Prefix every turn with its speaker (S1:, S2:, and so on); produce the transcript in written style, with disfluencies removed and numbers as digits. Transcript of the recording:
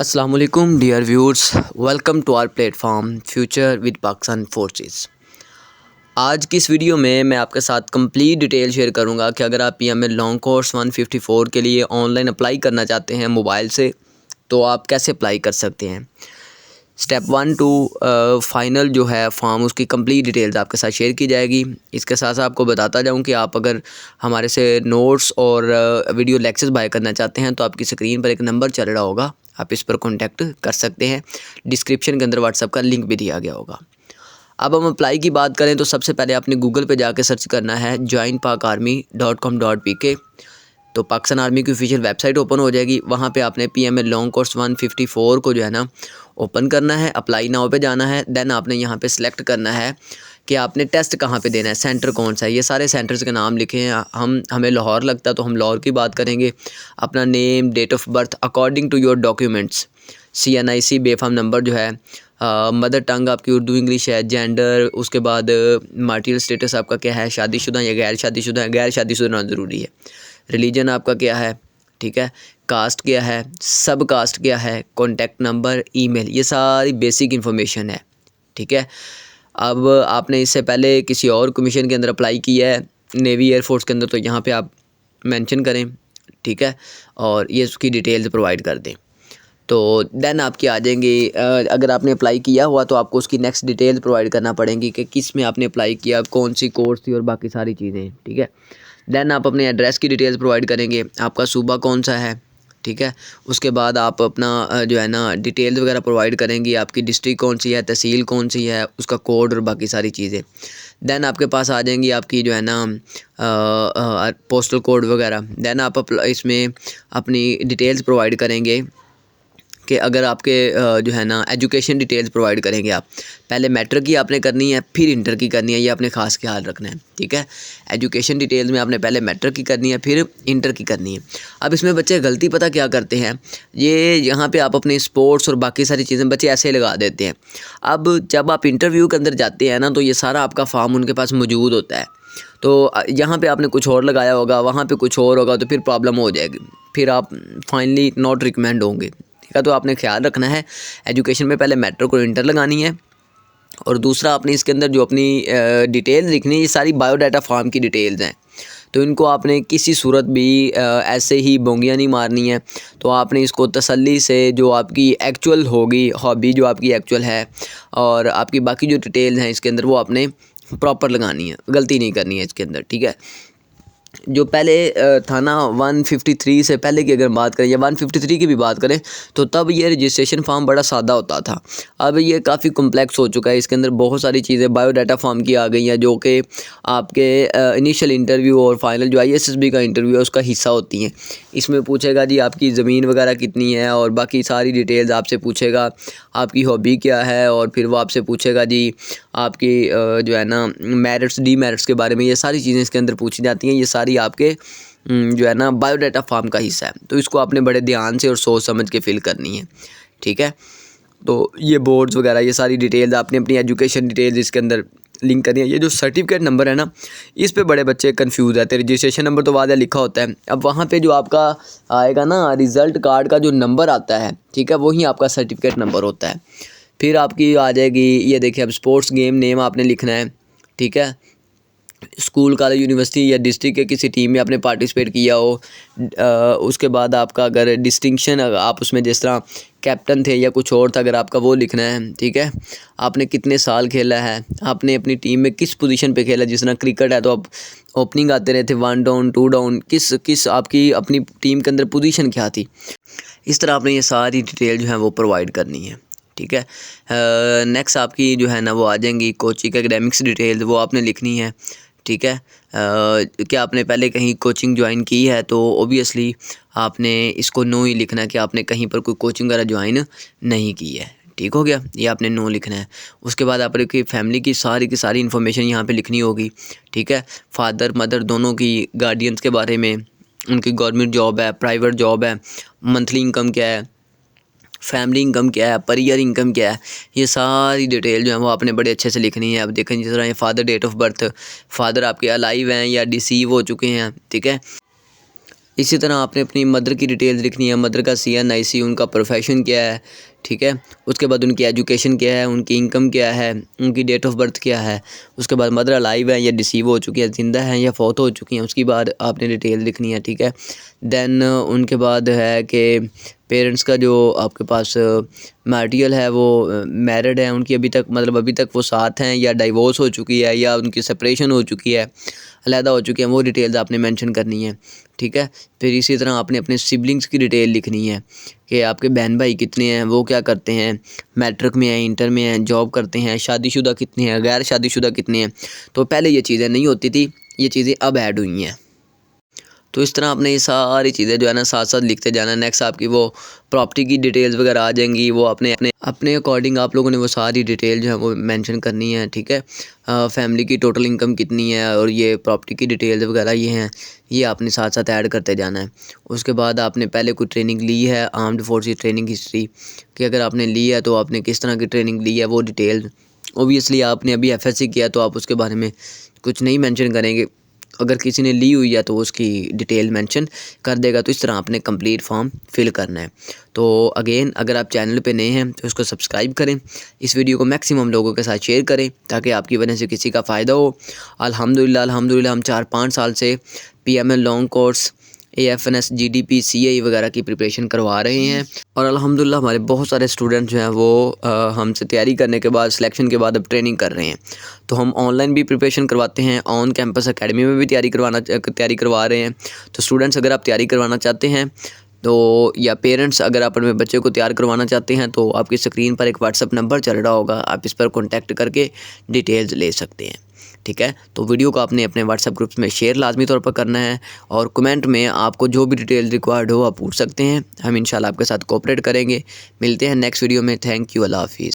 S1: अस्सलाम वालेकुम dear viewers, welcome to our platform future with Pakistan forces. आज की इस वीडियो में मैं आपके साथ कंप्लीट डिटेल शेयर करूंगा कि अगर आप पीएमएल लॉन्ग कोर्स 154 के लिए ऑनलाइन अप्लाई करना चाहते हैं मोबाइल से, तो आप कैसे अप्लाई कर सकते हैं। स्टेप 1 टू फाइनल जो है फॉर्म, उसकी कंप्लीट डिटेल्स आपके साथ शेयर की जाएगी। इसके साथ साथ आपको बताता जाऊं कि आप अगर हमारे से नोट्स और वीडियो लेक्चर्स बाय करना चाहते हैं तो आपकी स्क्रीन पर एक नंबर चल रहा होगा, आप इस पर कांटेक्ट कर सकते हैं। डिस्क्रिप्शन के अंदर व्हाट्सएप का लिंक भी दिया गया होगा। अब हम अप्लाई की बात करें तो सबसे पहले आपने गूगल पे जाके सर्च करना है joinpakarmy.com.pk। तो पाकिस्तान आर्मी की ऑफिशियल वेबसाइट ओपन हो जाएगी। वहाँ पे आपने पीएमएल लॉन्ग कोर्स 154 को जो है ना ओपन करना है, अप्लाई नाउ पे जाना है। देन आपने यहाँ पे सिलेक्ट करना है कि आपने टेस्ट कहाँ पे देना है, सेंटर कौन सा है। ये सारे सेंटर्स के नाम लिखे हैं। हमें लाहौर लगता है तो हम लाहौर की बात करेंगे। अपना name, date of birth according to your documents, CNIC, B form number जो है, मदर टंग आपकी उर्दू इंग्लिश है, जेंडर, उसके बाद मार्टियल स्टेटस आपका क्या है, शादीशुदा या गैर शादीशुदा है। गैर शादीशुदा ज़रूरी है। रिलीजन आपका क्या है, ठीक है, कास्ट क्या है, सब कास्ट क्या है, कॉन्टैक्ट नंबर, ईमेल, ये सारी बेसिक इन्फॉर्मेशन है, ठीक है। अब आपने इससे पहले किसी और कमीशन के अंदर अप्लाई किया है, नेवी एयरफोर्स के अंदर, तो यहाँ पे आप मेंशन करें, ठीक है, और ये उसकी डिटेल्स प्रोवाइड कर दें। तो देन आपकी आ जाएंगी। अगर आपने अप्लाई किया हुआ तो आपको उसकी नेक्स्ट डिटेल्स प्रोवाइड करना पड़ेंगी कि किस में आपने अप्लाई किया, कौन सी कोर्स थी और बाकी सारी चीज़ें, ठीक है। देन आप अपने एड्रेस की डिटेल्स प्रोवाइड करेंगे, आपका सूबा कौन सा है, ठीक है। उसके बाद आप अपना जो है ना डिटेल्स वगैरह प्रोवाइड करेंगे, आपकी डिस्ट्रिक्ट कौन सी है, तहसील कौन सी है, उसका कोड और बाकी सारी चीज़ें। देन आपके पास आ जाएंगी आपकी जो है ना पोस्टल कोड वगैरह। देन आप इसमें अपनी डिटेल्स प्रोवाइड करेंगे कि अगर आपके जो है ना एजुकेशन डिटेल्स प्रोवाइड करेंगे। आप पहले मैट्रिक की आपने करनी है, फिर इंटर की करनी है, ये आपने खास ख्याल रखना है, ठीक है। एजुकेशन डिटेल्स में आपने पहले मैट्रिक की करनी है, फिर इंटर की करनी है। अब इसमें बच्चे गलती पता क्या करते हैं, ये यहाँ पे आप अपने स्पोर्ट्स और बाकी सारी चीज़ें बच्चे ऐसे लगा देते हैं। अब जब आप इंटरव्यू के अंदर जाते हैं ना, तो ये सारा आपका फॉर्म उनके पास मौजूद होता है। तो यहाँ पे आपने कुछ और लगाया होगा, वहाँ पे कुछ और होगा, तो फिर प्रॉब्लम हो जाएगी, फिर आप फाइनली नॉट रिकमेंड होंगे, ठीक है। तो आपने ख्याल रखना है, एजुकेशन में पहले मैट्रिक और इंटर लगानी है, और दूसरा आपने इसके अंदर जो अपनी डिटेल्स लिखनी है, ये सारी बायोडाटा फॉर्म की डिटेल्स हैं। तो इनको आपने किसी सूरत भी ऐसे ही बोंगियाँ नहीं मारनी है। तो आपने इसको तसल्ली से, जो आपकी एक्चुअल होगी हॉबी, जो आपकी एक्चुअल है, और आपकी बाकी जो डिटेल्स हैं इसके अंदर, वो आपने प्रॉपर लगानी है, गलती नहीं करनी है इसके अंदर, ठीक है। जो पहले था ना 153 से पहले की अगर बात करें या 153 की भी बात करें, तो तब ये रजिस्ट्रेशन फॉर्म बड़ा सादा होता था। अब ये काफ़ी कॉम्प्लेक्स हो चुका है, इसके अंदर बहुत सारी चीज़ें बायोडाटा फॉर्म की आ गई हैं, जो कि आपके इनिशियल इंटरव्यू और फाइनल जो ISSB का इंटरव्यू है उसका हिस्सा होती हैं। इसमें पूछेगा जी आपकी ज़मीन वगैरह कितनी है, और बाकी सारी डिटेल्स आपसे पूछेगा, आपकी हॉबी क्या है, और फिर वो आपसे पूछेगा जी आपकी जो है ना मेरिट्स डीमेरिट्स के बारे में। ये सारी चीज़ें इसके अंदर पूछी जाती हैं। ये सारी आपके जो है ना बायोडाटा फॉर्म का हिस्सा है। तो इसको आपने बड़े ध्यान से और सोच समझ के फिल करनी है, ठीक है। तो ये बोर्ड्स वगैरह, ये सारी डिटेल्स आपने अपनी एजुकेशन डिटेल्स इसके अंदर लिंक करनी है। ये जो सर्टिफिकेट नंबर है ना, इस पे बड़े बच्चे कंफ्यूज रहते हैं। रजिस्ट्रेशन नंबर तो वादा लिखा होता है, अब वहाँ पे जो आपका आएगा ना रिज़ल्ट कार्ड का जो नंबर आता है, ठीक है, वही आपका सर्टिफिकेट नंबर होता है। फिर आपकी आ जाएगी, ये देखिए, अब स्पोर्ट्स गेम नेम आपने लिखना है, ठीक है। स्कूल, कॉलेज, यूनिवर्सिटी या डिस्ट्रिक्ट के किसी टीम में आपने पार्टिसिपेट किया हो। उसके बाद आपका अगर डिस्टिंक्शन, आप उसमें जिस तरह कैप्टन थे या कुछ और था, अगर आपका वो लिखना है, ठीक है। आपने कितने साल खेला है, आपने अपनी टीम में किस पोजीशन पे खेला, जिस तरह क्रिकेट है तो आप ओपनिंग आते रहते, 1 डाउन 2 डाउन, किस आपकी अपनी टीम के अंदर पोजीशन क्या थी। इस तरह आपने ये सारी डिटेल जो है वो प्रोवाइड करनी है, ठीक है। नेक्स्ट आपकी जो है ना वो आ जाएंगी कोचिंग एकेडमिक्स डिटेल्स, वो आपने लिखनी है, ठीक है। क्या आपने पहले कहीं कोचिंग ज्वाइन की है, तो ओबियसली आपने इसको नो ही लिखना है कि आपने कहीं पर कोई कोचिंग वगैरह ज्वाइन नहीं की है, ठीक हो गया। ये आपने नो लिखना है। उसके बाद आपकी फैमिली की सारी इन्फॉर्मेशन यहाँ पे लिखनी होगी, ठीक है। फादर मदर दोनों की, गार्डियंस के बारे में, उनकी गवर्नमेंट जॉब है, प्राइवेट जॉब है, मंथली इनकम क्या है, फैमिली इनकम क्या है, पर ईयर इनकम क्या है, ये सारी डिटेल जो है वो आपने बड़े अच्छे से लिखनी है। अब देखें जिस तरह ये father, date of birth, father आपके अलाइव हैं या डिसीव हो चुके हैं, ठीक है। इसी तरह आपने अपनी मदर की डिटेल्स लिखनी है, मदर का CNIC, उनका प्रोफेशन क्या है, ठीक है। उसके बाद उनकी एजुकेशन क्या है, उनकी इनकम क्या है, उनकी डेट ऑफ बर्थ क्या है। उसके बाद मदर अलाइव है या डिसीव हो चुकी है, ज़िंदा है या फौत हो चुकी हैं, उसके बाद आपने डिटेल लिखनी है, ठीक है। दैन उनके बाद है कि पेरेंट्स का जो आपके पास मैरियल है वो मैरिड है, उनकी अभी तक मतलब अभी तक वो साथ हैं या डाइवोर्स हो चुकी है या उनकी सेपरेशन हो चुकी है, अलहदा हो चुकी है, वो डिटेल्स आपने मेंशन करनी है, ठीक है। फिर इसी तरह आपने अपने सिबलिंग्स की डिटेल लिखनी है कि आपके बहन भाई कितने हैं, वो क्या करते हैं, मैट्रिक में हैं, इंटर में हैं, जॉब करते हैं, शादीशुदा कितने हैं, गैर शादीशुदा कितने हैं। तो पहले ये चीज़ें नहीं होती थी, ये चीज़ें अब ऐड हुई हैं। तो इस तरह आपने ये सारी चीज़ें जो है ना साथ साथ लिखते जाना। नेक्स्ट आपकी वो प्रॉपर्टी की डिटेल्स वगैरह आ जाएंगी, वो अपने अपने अपने अकॉर्डिंग आप लोगों ने वो सारी डिटेल जो है वो मेंशन करनी है, ठीक है। फैमिली की टोटल इनकम कितनी है और ये प्रॉपर्टी की डिटेल्स वगैरह ये हैं, ये आपने साथ साथ ऐड करते जाना है। उसके बाद आपने पहले कोई ट्रेनिंग ली है, आर्म्ड फोर्सेस ट्रेनिंग हिस्ट्री कि अगर आपने ली है तो आपने किस तरह की ट्रेनिंग ली है वो डिटेल। ओबियसली आपने अभी FSC किया तो आप उसके बारे में कुछ नहीं मेंशन करेंगे, अगर किसी ने ली हुई है तो उसकी डिटेल मेंशन कर देगा। तो इस तरह आपने कंप्लीट फॉर्म फिल करना है। तो अगेन अगर आप चैनल पे नए हैं तो इसको सब्सक्राइब करें, इस वीडियो को मैक्सिमम लोगों के साथ शेयर करें ताकि आपकी वजह से किसी का फ़ायदा हो। अल्हम्दुलिल्लाह हम 4-5 साल से PML long course, AFNS, GDP, CAE वगैरह की प्रिपरेशन करवा रहे हैं और अल्हम्दुलिल्लाह हमारे बहुत सारे स्टूडेंट जो हैं वो हमसे तैयारी करने के बाद सिलेक्शन के बाद अब ट्रेनिंग कर रहे हैं। तो हम ऑनलाइन भी प्रिपरेशन करवाते हैं, ऑन कैंपस एकेडमी में भी तैयारी करवा रहे हैं। तो स्टूडेंट्स अगर आप तैयारी करवाना चाहते हैं तो या पेरेंट्स अगर आप अपने बच्चे को तैयार करवाना चाहते हैं तो आपकी स्क्रीन पर एक WhatsApp नंबर चल रहा होगा, आप इस पर कॉन्टैक्ट करके डिटेल्स ले सकते हैं, ठीक है। तो वीडियो को आपने अपने WhatsApp ग्रुप्स में शेयर लाजमी तौर पर करना है और कमेंट में आपको जो भी डिटेल रिक्वायर्ड हो आप पूछ सकते हैं, हम इंशाल्लाह आपके साथ कोऑपरेट करेंगे। मिलते हैं नेक्स्ट वीडियो में। थैंक यू, अल्लाह हाफिज़।